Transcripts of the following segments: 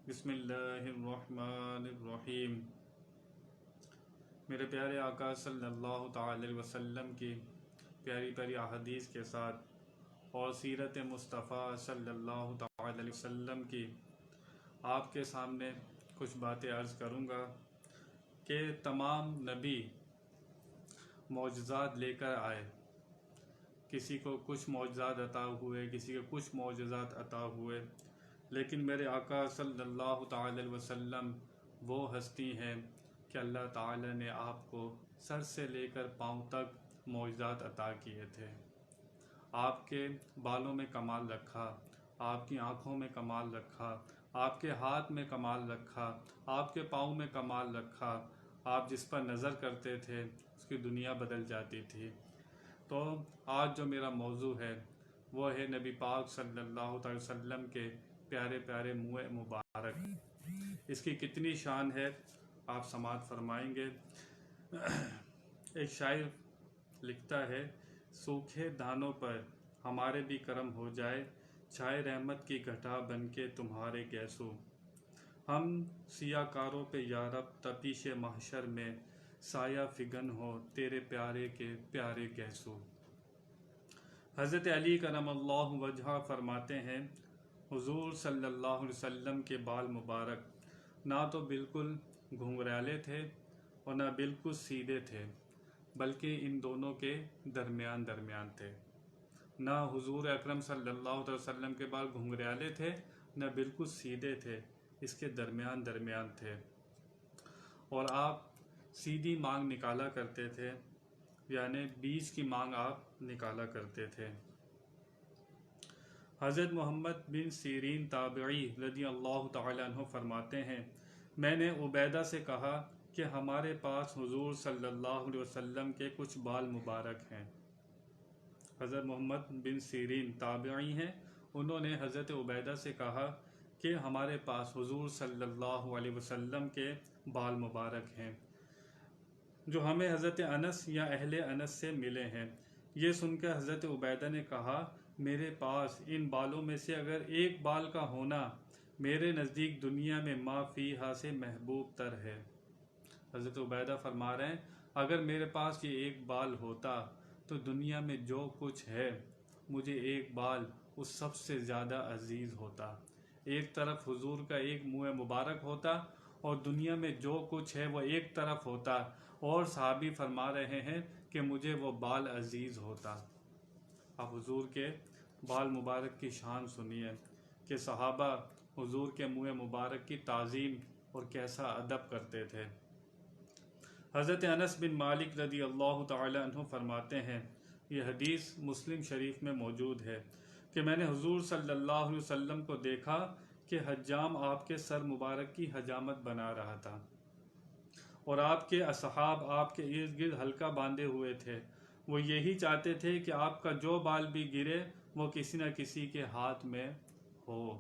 بسم اللہ الرحمن الرحیم۔ میرے پیارے آقا صلی اللہ تعالی علیہ وسلم کی پیاری پیاری احادیث کے ساتھ اور سیرت مصطفیٰ صلی اللہ تعالی علیہ وسلم کی آپ کے سامنے کچھ باتیں عرض کروں گا کہ تمام نبی معجزات لے کر آئے، کسی کو کچھ معجزات عطا ہوئے، کسی کو کچھ معجزات عطا ہوئے، لیکن میرے آقا صلی اللہ تعالی علیہ وسلم وہ ہستی ہیں کہ اللہ تعالی نے آپ کو سر سے لے کر پاؤں تک معجزات عطا کیے تھے۔ آپ کے بالوں میں کمال رکھا، آپ کی آنکھوں میں کمال رکھا، آپ کے ہاتھ میں کمال رکھا، آپ کے پاؤں میں کمال رکھا۔ آپ جس پر نظر کرتے تھے اس کی دنیا بدل جاتی تھی۔ تو آج جو میرا موضوع ہے وہ ہے نبی پاک صلی اللہ علیہ وسلم کے پیارے پیارے منہ مبارک۔ اس کی کتنی شان ہے آپ سماعت فرمائیں گے۔ ایک شاعر لکھتا ہے، سوکھے دانوں پر ہمارے بھی کرم ہو جائے، چھائے رحمت کی گھٹا بن کے تمہارے گیسو۔ ہم سیاہ کاروں پہ یارب تپیش محشر میں سایہ فگن ہو تیرے پیارے کے پیارے گیسو۔ حضرت علی کرم اللہ وجہہ فرماتے ہیں، حضور صلی اللہ علیہ وسلم کے بال مبارک نہ تو بالکل گھنگریالے تھے اور نہ بالکل سیدھے تھے، بلکہ ان دونوں کے درمیان تھے۔ نہ حضور اکرم صلی اللہ علیہ وسلم کے بال گھنگریالے تھے نہ بالکل سیدھے تھے، اس کے درمیان تھے۔ اور آپ سیدھی مانگ نکالا کرتے تھے، یعنی بیچ کی مانگ آپ نکالا کرتے تھے۔ حضرت محمد بن سیرین تابعی رضی اللہ تعالی عنہ فرماتے ہیں، میں نے عبیدہ سے کہا کہ ہمارے پاس حضور صلی اللہ علیہ وسلم کے کچھ بال مبارک ہیں۔ حضرت محمد بن سیرین تابعی ہیں، انہوں نے حضرت عبیدہ سے کہا کہ ہمارے پاس حضور صلی اللہ علیہ وسلم کے بال مبارک ہیں، جو ہمیں حضرت انس یا اہل انس سے ملے ہیں۔ یہ سن کر حضرت عبیدہ نے کہا، میرے پاس ان بالوں میں سے اگر ایک بال کا ہونا میرے نزدیک دنیا میں ما فیہا سے محبوب تر ہے۔ حضرت عبیدہ فرما رہے ہیں، اگر میرے پاس یہ ایک بال ہوتا تو دنیا میں جو کچھ ہے مجھے ایک بال اس سب سے زیادہ عزیز ہوتا۔ ایک طرف حضور کا ایک منہ مبارک ہوتا اور دنیا میں جو کچھ ہے وہ ایک طرف ہوتا، اور صحابی فرما رہے ہیں کہ مجھے وہ بال عزیز ہوتا۔ اب حضور کے بال مبارک کی شان سنیے کہ صحابہ حضور کے منہ مبارک کی تعظیم اور کیسا ادب کرتے تھے۔ حضرت انس بن مالک رضی اللہ تعالی عنہ فرماتے ہیں، یہ حدیث مسلم شریف میں موجود ہے کہ میں نے حضور صلی اللہ علیہ وسلم کو دیکھا کہ حجام آپ کے سر مبارک کی حجامت بنا رہا تھا، اور آپ کے اصحاب آپ کے ارد گرد حلقہ باندھے ہوئے تھے۔ وہ یہی چاہتے تھے کہ آپ کا جو بال بھی گرے وہ کسی نہ کسی کے ہاتھ میں ہو۔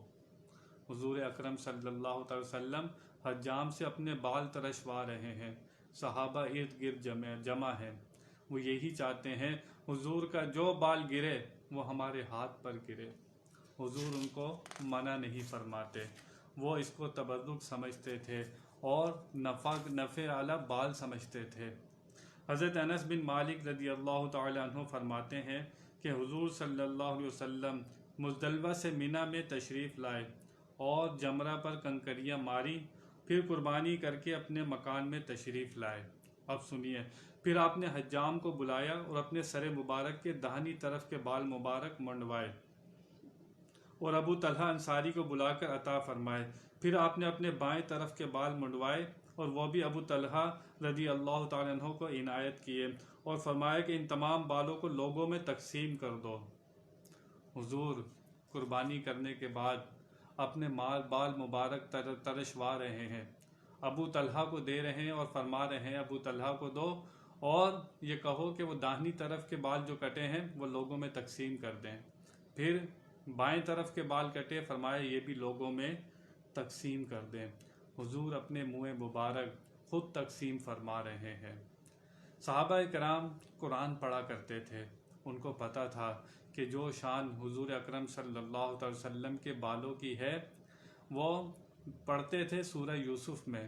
حضور اکرم صلی اللہ علیہ وسلم حجام سے اپنے بال ترشوا رہے ہیں، صحابہ ارد گرد جمع ہیں، وہ یہی چاہتے ہیں حضور کا جو بال گرے وہ ہمارے ہاتھ پر گرے۔ حضور ان کو منع نہیں فرماتے، وہ اس کو تبرک سمجھتے تھے اور نفع اعلی بال سمجھتے تھے۔ حضرت انس بن مالک رضی اللہ تعالی عنہ فرماتے ہیں کہ حضور صلی اللہ علیہ وسلم مزدلفہ سے منی میں تشریف لائے اور جمرہ پر کنکریاں ماری، پھر قربانی کر کے اپنے مکان میں تشریف لائے۔ اب سنیے، پھر آپ نے حجام کو بلایا اور اپنے سر مبارک کے داہنی طرف کے بال مبارک منڈوائے اور ابو طلحہ انصاری کو بلا کر عطا فرمائے۔ پھر آپ نے اپنے بائیں طرف کے بال منڈوائے اور وہ بھی ابو طلحہ رضی اللہ تعالی عنہ کو عنایت کیے اور فرمایا کہ ان تمام بالوں کو لوگوں میں تقسیم کر دو۔ حضور قربانی کرنے کے بعد اپنے بال مبارک ترشوا رہے ہیں، ابو طلحہ کو دے رہے ہیں اور فرما رہے ہیں ابو طلحہ کو دو اور یہ کہو کہ وہ داہنی طرف کے بال جو کٹے ہیں وہ لوگوں میں تقسیم کر دیں۔ پھر بائیں طرف کے بال کٹے، فرمایا یہ بھی لوگوں میں تقسیم کر دیں۔ حضور اپنے منہ مبارک خود تقسیم فرما رہے ہیں۔ صحابہ کرام قرآن پڑھا کرتے تھے، ان کو پتہ تھا کہ جو شان حضور اکرم صلی اللہ علیہ وسلم کے بالوں کی ہے وہ پڑھتے تھے سورہ یوسف میں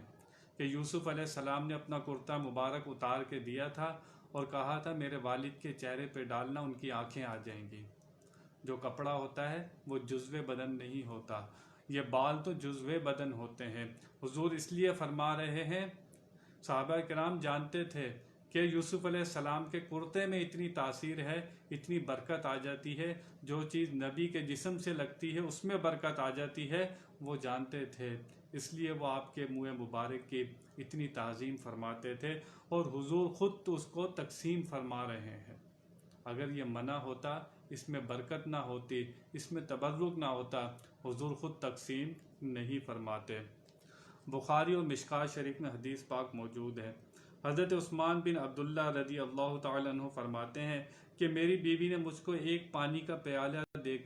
کہ یوسف علیہ السلام نے اپنا کرتا مبارک اتار کے دیا تھا اور کہا تھا میرے والد کے چہرے پہ ڈالنا، ان کی آنکھیں آ جائیں گی۔ جو کپڑا ہوتا ہے وہ جزو بدن نہیں ہوتا، یہ بال تو جزو بدن ہوتے ہیں۔ حضور اس لیے فرما رہے ہیں، صحابہ کرام جانتے تھے کہ یوسف علیہ السلام کے کرتے میں اتنی تاثیر ہے، اتنی برکت آ جاتی ہے، جو چیز نبی کے جسم سے لگتی ہے اس میں برکت آ جاتی ہے، وہ جانتے تھے۔ اس لیے وہ آپ کے منہ مبارک کی اتنی تعظیم فرماتے تھے، اور حضور خود تو اس کو تقسیم فرما رہے ہیں۔ اگر یہ منع ہوتا، اس میں برکت نہ ہوتی، اس میں تبرک نہ ہوتا، حضور خود تقسیم نہیں فرماتے۔ بخاری اور مشکات شریف میں حدیث پاک موجود ہے۔ حضرت عثمان بن عبداللہ رضی اللہ تعالیٰ عنہ فرماتے ہیں کہ میری بیوی نے مجھ کو ایک پانی کا پیالہ دے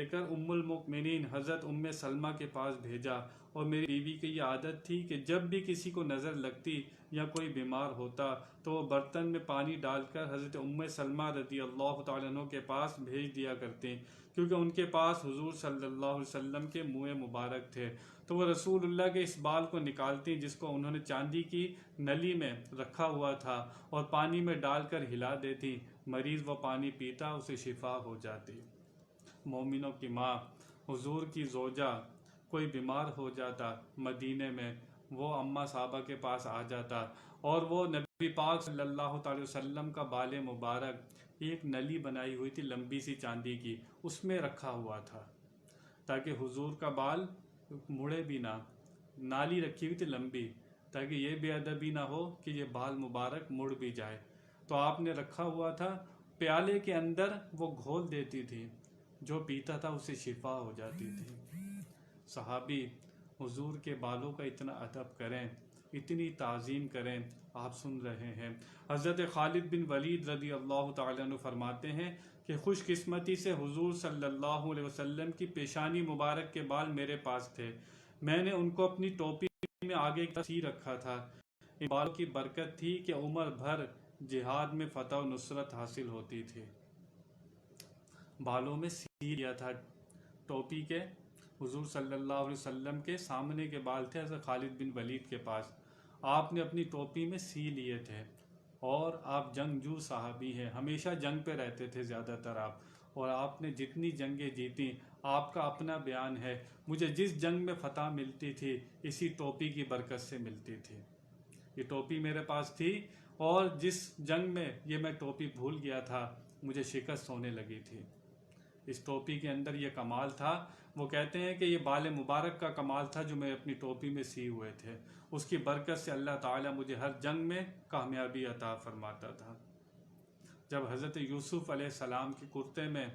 کر ام المؤمنین حضرت ام سلمہ کے پاس بھیجا، اور میری بیوی کی یہ عادت تھی کہ جب بھی کسی کو نظر لگتی یا کوئی بیمار ہوتا تو وہ برتن میں پانی ڈال کر حضرت ام سلمہ رضی اللہ تعالیٰ عنہ کے پاس بھیج دیا کرتے، کیونکہ ان کے پاس حضور صلی اللہ علیہ وسلم کے منہ مبارک تھے۔ تو وہ رسول اللہ کے اس بال کو نکالتی جس کو انہوں نے چاندی کی نلی میں رکھا ہوا تھا، اور پانی میں ڈال کر ہلا دیتی، مریض وہ پانی پیتا، اسے شفا ہو جاتی۔ مومنوں کی ماں، حضور کی زوجہ، کوئی بیمار ہو جاتا مدینے میں، وہ اماں صحابہ کے پاس آ جاتا، اور وہ نبی پاک صلی اللہ تعالی وسلم کا بال مبارک ایک نلی بنائی ہوئی تھی لمبی سی چاندی کی، اس میں رکھا ہوا تھا تاکہ حضور کا بال مڑے بھی نہ، نالی رکھی ہوئی تھی لمبی، تاکہ یہ بے ادبی نہ ہو کہ یہ بال مبارک مڑ بھی جائے۔ تو آپ نے رکھا ہوا تھا، پیالے کے اندر وہ گھول دیتی تھی، جو پیتا تھا اسے شفا ہو جاتی تھی۔ صحابی حضور کے بالوں کا اتنا ادب کریں، اتنی تعظیم کریں، آپ سن رہے ہیں۔ حضرت خالد بن ولید رضی اللہ تعالیٰ عنہ فرماتے ہیں کہ خوش قسمتی سے حضور صلی اللہ علیہ وسلم کی پیشانی مبارک کے بال میرے پاس تھے، میں نے ان کو اپنی ٹوپی میں آگے سی رکھا تھا۔ ان بالوں کی برکت تھی کہ عمر بھر جہاد میں فتح و نصرت حاصل ہوتی تھی۔ بالوں میں سی لیا تھا ٹوپی کے، حضور صلی اللہ علیہ وسلم کے سامنے کے بال تھے حضرت خالد بن ولید کے پاس، آپ نے اپنی ٹوپی میں سی لیے تھے، اور آپ جنگجو صحابی ہیں، ہمیشہ جنگ پہ رہتے تھے زیادہ تر آپ، اور آپ نے جتنی جنگیں جیتی، آپ کا اپنا بیان ہے، مجھے جس جنگ میں فتح ملتی تھی اسی ٹوپی کی برکت سے ملتی تھی۔ یہ ٹوپی میرے پاس تھی، اور جس جنگ میں یہ میں ٹوپی بھول گیا تھا مجھے شکست ہونے لگی تھی۔ اس ٹوپی کے اندر یہ کمال تھا، وہ کہتے ہیں کہ یہ بال مبارک کا کمال تھا جو میں اپنی ٹوپی میں سی ہوئے تھے، اس کی برکت سے اللہ تعالیٰ مجھے ہر جنگ میں کامیابی عطا فرماتا تھا۔ جب حضرت یوسف علیہ السلام کے کرتے میں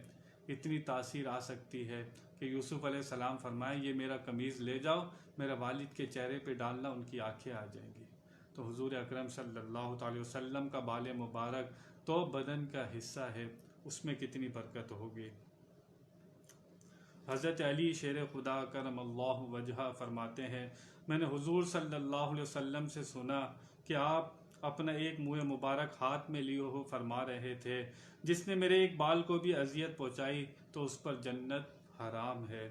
اتنی تاثیر آ سکتی ہے کہ یوسف علیہ السلام فرمائیں یہ میرا قمیض لے جاؤ، میرے والد کے چہرے پہ ڈالنا، ان کی آنکھیں آ جائیں گی، تو حضور اکرم صلی اللہ تعالی وسلم کا بال مبارک تو بدن کا حصہ ہے، اس میں کتنی برکت ہوگی۔ حضرت علی شیر خدا کرم اللہ وجہہ فرماتے ہیں، میں نے حضور صلی اللہ علیہ وسلم سے سنا کہ آپ اپنا ایک منہ مبارک ہاتھ میں لیے ہو فرما رہے تھے، جس نے میرے ایک بال کو بھی اذیت پہنچائی تو اس پر جنت حرام ہے۔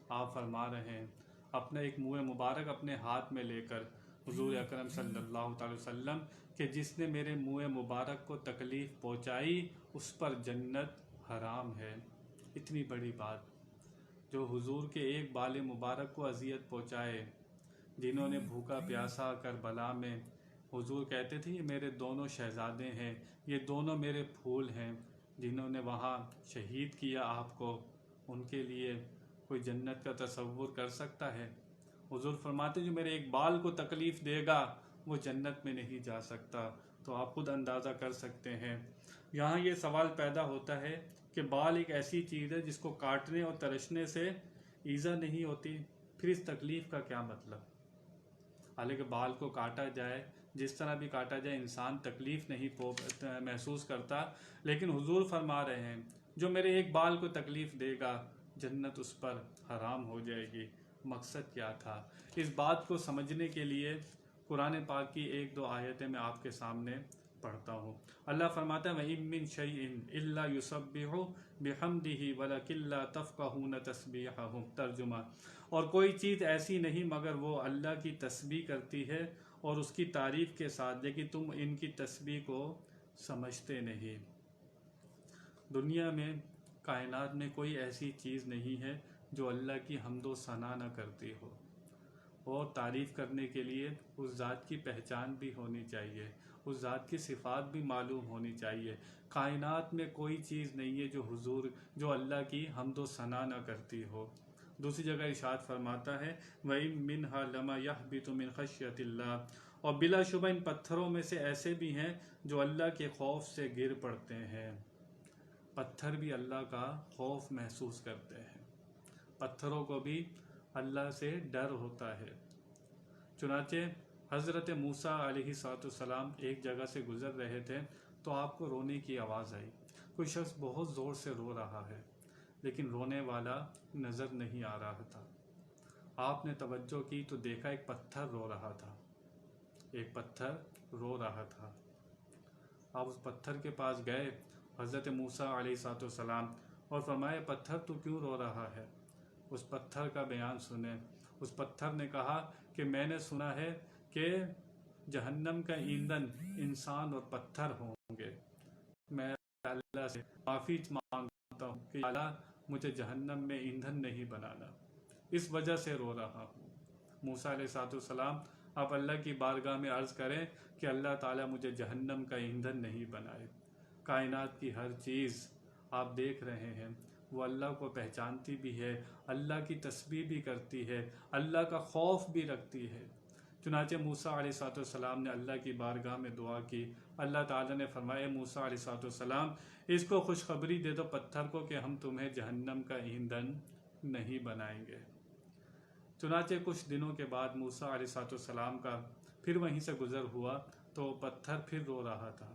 آپ فرما رہے ہیں اپنا ایک منہ مبارک اپنے ہاتھ میں لے کر حضور اکرم صلی اللہ تعالی وسلم کہ جس نے میرے منہ مبارک کو تکلیف پہنچائی اس پر جنت حرام ہے۔ اتنی بڑی بات، جو حضور کے ایک بال مبارک کو اذیت پہنچائے، جنہوں نے بھوکا پیاسا کربلا میں، حضور کہتے تھے یہ میرے دونوں شہزادے ہیں، یہ دونوں میرے پھول ہیں، جنہوں نے وہاں شہید کیا آپ کو، ان کے لیے کوئی جنت کا تصور کر سکتا ہے؟ حضور فرماتے جو میرے ایک بال کو تکلیف دے گا وہ جنت میں نہیں جا سکتا۔ تو آپ خود اندازہ کر سکتے ہیں۔ یہاں یہ سوال پیدا ہوتا ہے کہ بال ایک ایسی چیز ہے جس کو کاٹنے اور ترشنے سے ایذا نہیں ہوتی، پھر اس تکلیف کا کیا مطلب؟ حالانکہ بال کو کاٹا جائے، جس طرح بھی کاٹا جائے، انسان تکلیف نہیں محسوس کرتا، لیکن حضور فرما رہے ہیں جو میرے ایک بال کو تکلیف دے گا جنت اس پر حرام ہو جائے گی۔ مقصد کیا تھا؟ اس بات کو سمجھنے کے لیے قرآن پاک کی ایک دو آیتیں میں آپ کے سامنے پڑھتا ہوں۔ اللہ فرماتا ہے وَإِن مِّن شَيْءٍ إِلَّا يُسَبِّحُ بِحَمْدِهِ وَلَكِن لَّا تَفْقَهُونَ تَسْبِيحَهُمْ۔ ترجمہ، اور کوئی چیز ایسی نہیں مگر وہ اللہ کی تسبیح کرتی ہے اور اس کی تعریف کے ساتھ، لیکن تم ان کی تسبیح کو سمجھتے نہیں۔ دنیا میں، کائنات میں کوئی ایسی چیز نہیں ہے جو اللہ کی حمد و ثنا نہ کرتی ہو، اور تعریف کرنے کے لیے اس ذات کی پہچان بھی ہونی چاہیے، اس ذات کی صفات بھی معلوم ہونی چاہیے۔ کائنات میں کوئی چیز نہیں ہے جو اللہ کی حمد و ثنا نہ کرتی ہو۔ دوسری جگہ ارشاد فرماتا ہے وَإِن مِّنْهَا لَمَا يَهْبِطُ مِنْ خَشْيَةِ اللَّهِ، اور بلا شبہ ان پتھروں میں سے ایسے بھی ہیں جو اللہ کے خوف سے گر پڑتے ہیں۔ پتھر بھی اللہ کا خوف محسوس کرتے ہیں، پتھروں کو بھی اللہ سے ڈر ہوتا ہے۔ چنانچہ حضرت موسیٰ علیہ السلام ایک جگہ سے گزر رہے تھے تو آپ کو رونے کی آواز آئی۔ کوئی شخص بہت زور سے رو رہا ہے لیکن رونے والا نظر نہیں آ رہا تھا۔ آپ نے توجہ کی تو دیکھا ایک پتھر رو رہا تھا، ایک پتھر رو رہا تھا۔ آپ اس پتھر کے پاس گئے حضرت موسیٰ علیہ السلام اور فرمایا پتھر تو کیوں رو رہا ہے؟ اس پتھر کا بیان سنیں۔ اس پتھر نے کہا کہ میں نے سنا ہے کہ جہنم کا ایندھن انسان اور پتھر ہوں گے۔ میں اللہ سے معافی مانگتا ہوں کہ اللہ مجھے جہنم میں ایندھن نہیں بنانا، اس وجہ سے رو رہا ہوں۔ موسیٰ علیہ السلام آپ اللہ کی بارگاہ میں عرض کریں کہ اللہ تعالیٰ مجھے جہنم کا ایندھن نہیں بنائے۔ کائنات کی ہر چیز آپ دیکھ رہے ہیں وہ اللہ کو پہچانتی بھی ہے، اللہ کی تسبیح بھی کرتی ہے، اللہ کا خوف بھی رکھتی ہے۔ چنانچہ موسیٰ علیہ السلام نے اللہ کی بارگاہ میں دعا کی۔ اللہ تعالیٰ نے فرمایا موسیٰ علیہ السلام اس کو خوشخبری دے دو پتھر کو کہ ہم تمہیں جہنم کا ایندھن نہیں بنائیں گے۔ چنانچہ کچھ دنوں کے بعد موسیٰ علیہ السلام کا پھر وہیں سے گزر ہوا تو پتھر پھر رو رہا تھا۔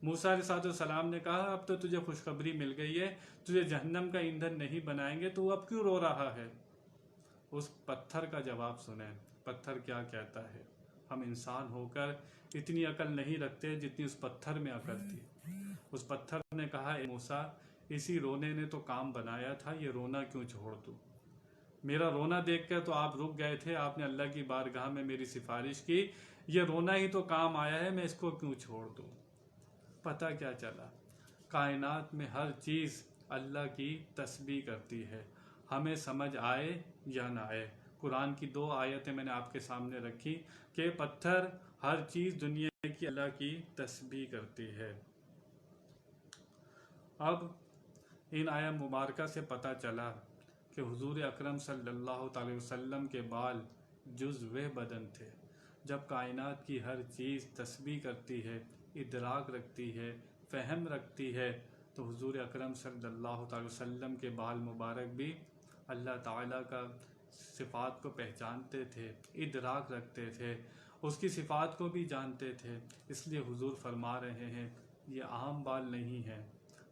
موسیٰ علیہ السلام نے کہا اب تو تجھے خوشخبری مل گئی ہے، تجھے جہنم کا ایندھن نہیں بنائیں گے، تو اب کیوں رو رہا ہے؟ اس پتھر کا جواب سنیں۔ پتھر کیا کہتا ہے؟ ہم انسان ہو کر اتنی عقل نہیں رکھتے جتنی اس پتھر میں عقل تھی۔ اس پتھر نے کہا اے موسیٰ، اسی رونے نے تو کام بنایا تھا، یہ رونا کیوں چھوڑ دوں؟ میرا رونا دیکھ کر تو آپ رک گئے تھے، آپ نے اللہ کی بارگاہ میں میری سفارش کی، یہ رونا ہی تو کام آیا ہے، میں اس کو کیوں چھوڑ دوں؟ پتہ کیا چلا؟ کائنات میں ہر چیز اللہ کی تسبیح کرتی ہے، ہمیں سمجھ آئے یا نہ آئے۔ قرآن کی 2 آیتیں میں نے آپ کے سامنے رکھی کہ پتھر ہر چیز دنیا کی اللہ کی تسبیح کرتی ہے۔ اب ان آیت مبارکہ سے پتہ چلا کہ حضور اکرم صلی اللہ علیہ وسلم کے بال جزو بدن تھے۔ جب کائنات کی ہر چیز تسبیح کرتی ہے، ادراک رکھتی ہے، فہم رکھتی ہے، تو حضور اکرم صلی اللہ علیہ وسلم کے بال مبارک بھی اللہ تعالیٰ کا صفات کو پہچانتے تھے، ادراک رکھتے تھے، اس کی صفات کو بھی جانتے تھے۔ اس لیے حضور فرما رہے ہیں یہ عام بال نہیں ہے،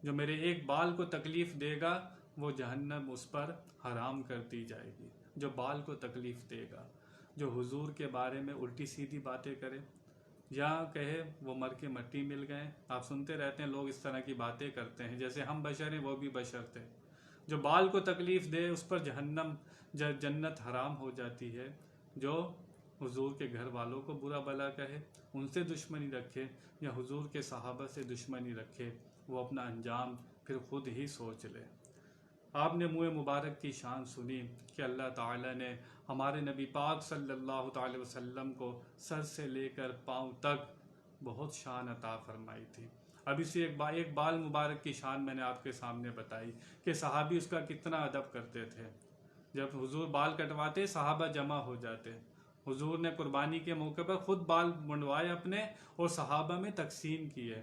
جو میرے ایک بال کو تکلیف دے گا وہ جہنم اس پر حرام کر دی جائے گی۔ جو بال کو تکلیف دے گا، جو حضور کے بارے میں الٹی سیدھی باتیں کرے یا کہے وہ مر کے مٹی مل گئے، آپ سنتے رہتے ہیں لوگ اس طرح کی باتیں کرتے ہیں جیسے ہم بشر ہیں وہ بھی بشر تھے۔ جو بال کو تکلیف دے اس پر جنت حرام ہو جاتی ہے۔ جو حضور کے گھر والوں کو برا بلا کہے، ان سے دشمنی رکھے یا حضور کے صحابہ سے دشمنی رکھے، وہ اپنا انجام پھر خود ہی سوچ لے۔ آپ نے منہ مبارک کی شان سنی کہ اللہ تعالیٰ نے ہمارے نبی پاک صلی اللہ تعالی وسلم کو سر سے لے کر پاؤں تک بہت شان عطا فرمائی تھی۔ اب اسی ایک بال مبارک کی شان میں نے آپ کے سامنے بتائی کہ صحابی اس کا کتنا ادب کرتے تھے۔ جب حضور بال کٹواتے صحابہ جمع ہو جاتے۔ حضور نے قربانی کے موقع پر خود بال منڈوائے اپنے اور صحابہ میں تقسیم کیے۔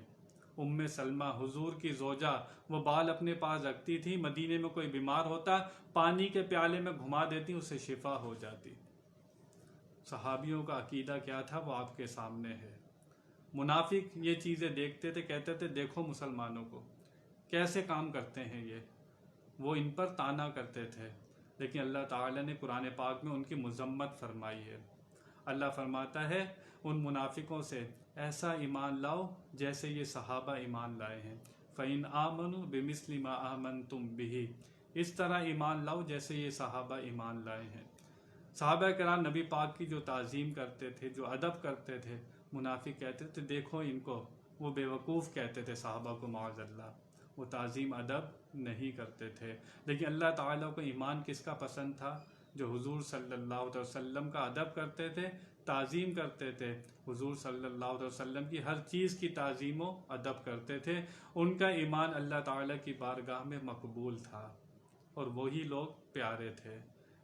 ام سلمہ حضور کی زوجہ وہ بال اپنے پاس رکھتی تھی، مدینے میں کوئی بیمار ہوتا پانی کے پیالے میں گھما دیتی، اسے شفا ہو جاتی۔ صحابیوں کا عقیدہ کیا تھا وہ آپ کے سامنے ہے۔ منافق یہ چیزیں دیکھتے تھے، کہتے تھے دیکھو مسلمانوں کو کیسے کام کرتے ہیں یہ، وہ ان پر طعنا کرتے تھے، لیکن اللہ تعالیٰ نے قرآن پاک میں ان کی مذمت فرمائی ہے۔ اللہ فرماتا ہے ان منافقوں سے ایسا ایمان لاؤ جیسے یہ صحابہ ایمان لائے ہیں، فَإِنْ آمَنُوا بِمِثْلِ مَا آمَنْتُمْ بِهِ، اس طرح ایمان لاؤ جیسے یہ صحابہ ایمان لائے ہیں۔ صحابہ کرام نبی پاک کی جو تعظیم کرتے تھے، جو ادب کرتے تھے، منافق کہتے تھے دیکھو ان کو، وہ بیوقوف کہتے تھے صحابہ کو معاذ اللہ، وہ تعظیم ادب نہیں کرتے تھے۔ لیکن اللہ تعالیٰ کو ایمان کس کا پسند تھا؟ جو حضور صلی اللہ علیہ وسلم کا ادب کرتے تھے، تعظیم کرتے تھے، حضور صلی اللہ علیہ وسلم کی ہر چیز کی تعظیم و ادب کرتے تھے، ان کا ایمان اللہ تعالیٰ کی بارگاہ میں مقبول تھا۔ اور وہی لوگ پیارے تھے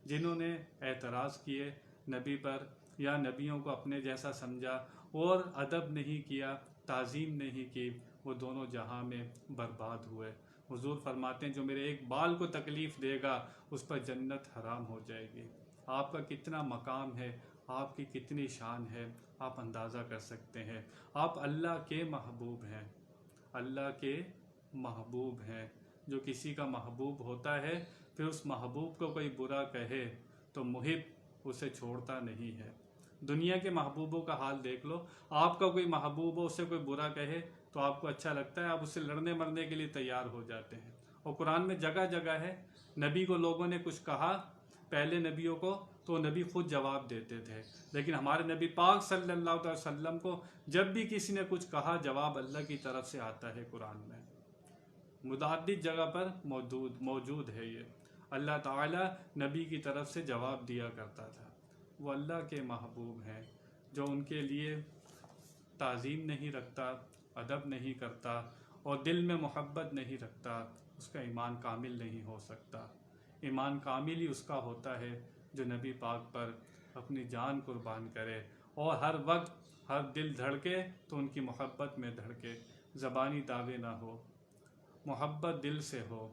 جنہوں نے اعتراض کیے نبی پر یا نبیوں کو اپنے جیسا سمجھا اور ادب نہیں کیا، تعظیم نہیں کی، وہ دونوں جہاں میں برباد ہوئے۔ حضور فرماتے ہیں جو میرے ایک بال کو تکلیف دے گا اس پر جنت حرام ہو جائے گی۔ آپ کا کتنا مقام ہے، آپ کی کتنی شان ہے، آپ اندازہ کر سکتے ہیں۔ آپ اللہ کے محبوب ہیں، اللہ کے محبوب ہیں۔ جو کسی کا محبوب ہوتا ہے پھر اس محبوب کو کوئی برا کہے تو محب اسے چھوڑتا نہیں ہے۔ دنیا کے محبوبوں کا حال دیکھ لو، آپ کا کوئی محبوب ہو اسے کوئی برا کہے تو آپ کو اچھا لگتا ہے، آپ اس سے لڑنے مرنے کے لیے تیار ہو جاتے ہیں۔ اور قرآن میں جگہ جگہ ہے، نبی کو لوگوں نے کچھ کہا، پہلے نبیوں کو، تو نبی خود جواب دیتے تھے، لیکن ہمارے نبی پاک صلی اللہ علیہ وسلم کو جب بھی کسی نے کچھ کہا جواب اللہ کی طرف سے آتا ہے۔ قرآن میں متعدد جگہ پر موجود ہے یہ، اللہ تعالیٰ نبی کی طرف سے جواب دیا کرتا تھا۔ وہ اللہ کے محبوب ہیں، جو ان کے لیے تعظیم نہیں رکھتا، ادب نہیں کرتا اور دل میں محبت نہیں رکھتا، اس کا ایمان کامل نہیں ہو سکتا۔ ایمان کامل ہی اس کا ہوتا ہے جو نبی پاک پر اپنی جان قربان کرے اور ہر وقت ہر دل دھڑکے تو ان کی محبت میں دھڑکے، زبانی دعوے نہ ہو، محبت دل سے ہو،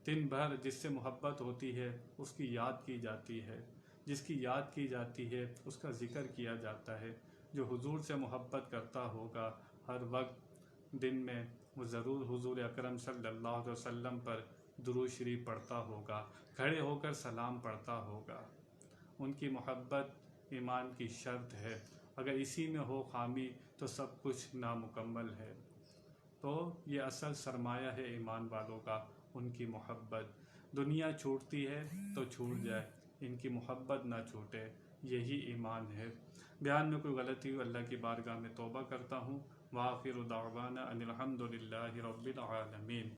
دن بھر جس سے محبت ہوتی ہے اس کی یاد کی جاتی ہے، جس کی یاد کی جاتی ہے اس کا ذکر کیا جاتا ہے۔ جو حضور سے محبت کرتا ہوگا ہر وقت دن میں وہ ضرور حضور اکرم صلی اللہ علیہ وسلم پر درود شریف پڑھتا ہوگا، کھڑے ہو کر سلام پڑھتا ہوگا۔ ان کی محبت ایمان کی شرط ہے، اگر اسی میں ہو خامی تو سب کچھ نامکمل ہے۔ تو یہ اصل سرمایہ ہے ایمان والوں کا، ان کی محبت۔ دنیا چھوٹتی ہے تو چھوٹ جائے، ان کی محبت نہ چھوٹے، یہی ایمان ہے۔ بیان میں کوئی غلطی ہو اللہ کی بارگاہ میں توبہ کرتا ہوں۔ وآخر دعوانا ان الحمد للہ رب العالمین۔